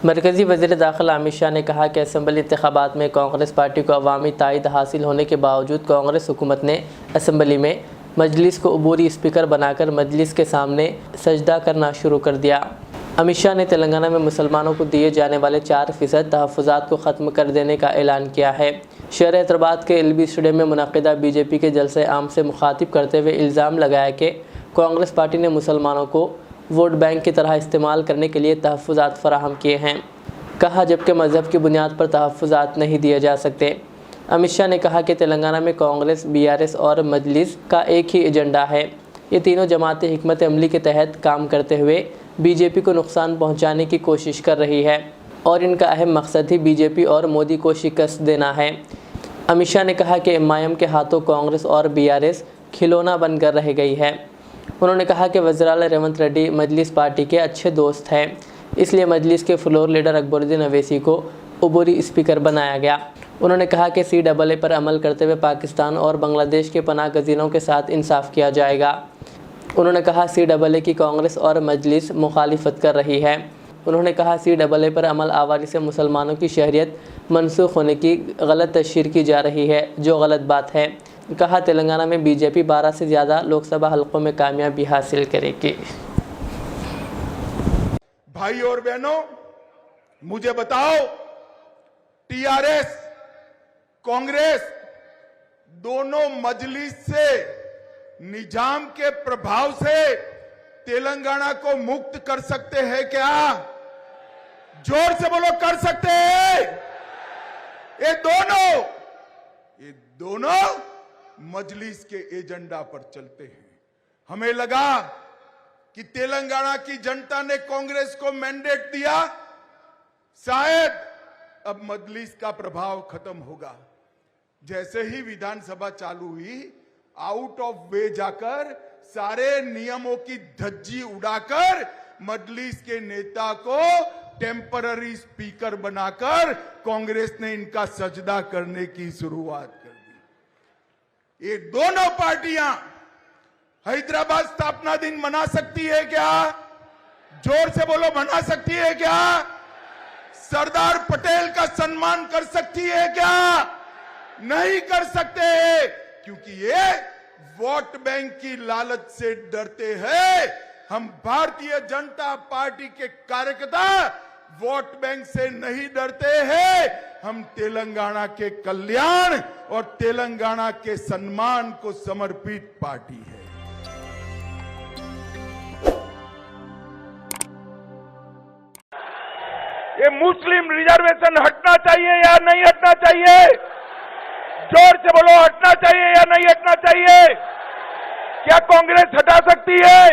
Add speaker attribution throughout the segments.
Speaker 1: मरकज़ी वज़ीर दाखिला अमित शाह ने कहा कि असम्बली इंतखाबात में कांग्रेस पार्टी को अवामी तायद हासिल होने के बावजूद कांग्रेस हुकूमत ने असम्बली में मजलिस को अबूरी स्पीकर बनाकर मजलिस के सामने सजदा करना शुरू कर दिया। अमित शाह ने तेलंगाना में मुसलमानों को दिए जाने वाले 4% तहफ़्फ़ुज़ात को ख़त्म कर देने का ऐलान किया है। शहर हैदराबाद के एलबी स्टेडियम में मुनक़िदा बीजेपी के जलसे आम से मुखातिब करते हुए इल्ज़ाम लगाया कि कांग्रेस पार्टी ने मुसलमानों को वोट बैंक की तरह इस्तेमाल करने के लिए तहफ़्फ़ुज़ात फ़राहम किए हैं। कहा जबकि मज़हब की बुनियाद पर तहफ़्फ़ुज़ात नहीं दिए जा सकते। अमित शाह ने कहा कि तेलंगाना में कांग्रेस, BRS और मजलिस का एक ही एजेंडा है। ये तीनों जमातें हिकमत अमली के तहत काम करते हुए बीजेपी को नुकसान पहुंचाने की कोशिश कर रही है और इनका अहम मकसद ही बीजेपी और मोदी को शिकस्त देना है। अमित शाह ने कहा कि इमाम के हाथों कांग्रेस और BRS खिलौना बनकर रह गई है। उन्होंने कहा कि वज़ीर आला रेवंत रेड्डी मजलिस पार्टी के अच्छे दोस्त हैं, इसलिए मजलिस के फ्लोर लीडर अकबरुद्दीन अवैसी को अबूरी स्पीकर बनाया गया। उन्होंने कहा कि CAA पर अमल करते हुए पाकिस्तान और बांग्लादेश के पनाह गज़ीनों के साथ इंसाफ किया जाएगा। उन्होंने कहा CAA की कांग्रेस और मजलिस मुखालिफत कर रही है। उन्होंने कहा CAA पर अमल आवारी से मुसलमानों की शहरियत मनसूख होने की गलत तशहीर की जा रही है, जो गलत बात है। कहा तेलंगाना में बीजेपी 12 से ज़्यादा लोकसभा हलकों में कामयाबी हासिल करेगी।
Speaker 2: भाई और बहनों, मुझे बताओ, TRS, कांग्रेस दोनों मजलिस से, निजाम के प्रभाव से तेलंगाना को मुक्त कर सकते हैं क्या? जोर से बोलो, कर सकते हैं? ये दोनों मजलिस के एजेंडा पर चलते हैं। हमें लगा कि तेलंगाना की जनता ने कांग्रेस को मैंडेट दिया, शायद अब मजलिस का प्रभाव खत्म होगा। जैसे ही विधानसभा चालू हुई, आउट ऑफ वे जाकर सारे नियमों की धज्जी उड़ाकर मजलिस के नेता को टेम्पररी स्पीकर बनाकर कांग्रेस ने इनका सजदा करने की शुरुआत कर दी। ये दोनों पार्टियां हैदराबाद स्थापना दिन मना सकती है क्या? जोर से बोलो, मना सकती है क्या? सरदार पटेल का सम्मान कर सकती है क्या? नहीं कर सकते, क्योंकि ये वोट बैंक की लालच से डरते हैं। हम भारतीय जनता पार्टी के कार्यकर्ता वोट बैंक से नहीं डरते हैं। हम तेलंगाना के कल्याण और तेलंगाना के सम्मान को समर्पित पार्टी है।
Speaker 3: ये मुस्लिम रिजर्वेशन हटना चाहिए या नहीं हटना चाहिए? जोर से बोलो, हटना चाहिए या नहीं हटना चाहिए? क्या कांग्रेस हटा सकती है?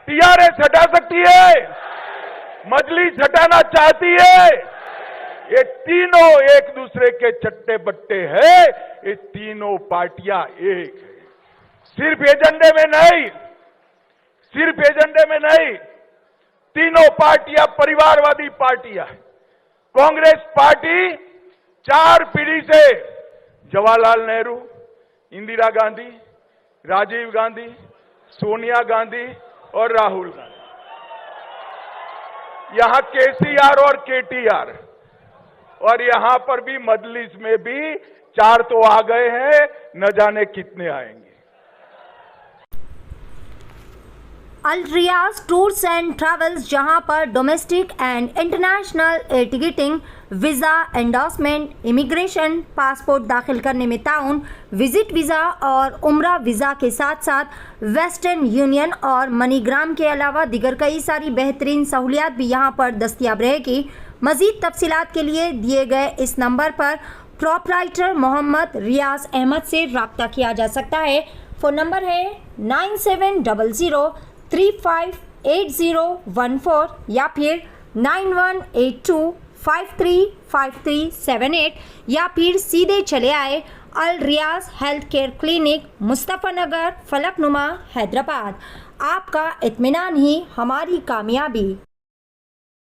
Speaker 3: TRS हटा सकती है? मजलिस हटाना चाहती है? ये तीनों एक दूसरे के चट्टे बट्टे हैं। ये तीनों पार्टियां एक है। सिर्फ एजेंडे में नहीं, तीनों पार्टियां परिवारवादी पार्टियां। कांग्रेस पार्टी 4 पीढ़ी से जवाहरलाल नेहरू, इंदिरा गांधी, राजीव गांधी, सोनिया गांधी और राहुल गांधी, यहां KCR और KTR, और यहां पर भी मजलिस में भी 4 तो आ गए हैं, न जाने कितने आएंगे।
Speaker 4: अल रियाज टूर्स एंड ट्रैवल्स, जहां पर domestic and international air ticketing, visa endorsement, immigration, passport दाखिल करने में ताउन, विजिट वीज़ा और उम्रा वीज़ा के साथ साथ वेस्टर्न यूनियन और मनीग्राम के अलावा दीगर कई सारी बेहतरीन सहूलियात भी यहां पर दस्तयाब रहेगी। मज़ीद तफसीलात के लिए दिए गए इस नंबर पर प्रोपराइटर मोहम्मद रियाज अहमद से रब्ता किया जा सकता है। फ़ोन नंबर है 9700358014 या फिर 9182535378 या फिर सीधे चले आए अल रियाज हेल्थ केयर क्लिनिक, मुस्तफ़ा नगर, फलकनुमा, हैदराबाद। आपका इत्मीनान ही हमारी कामयाबी।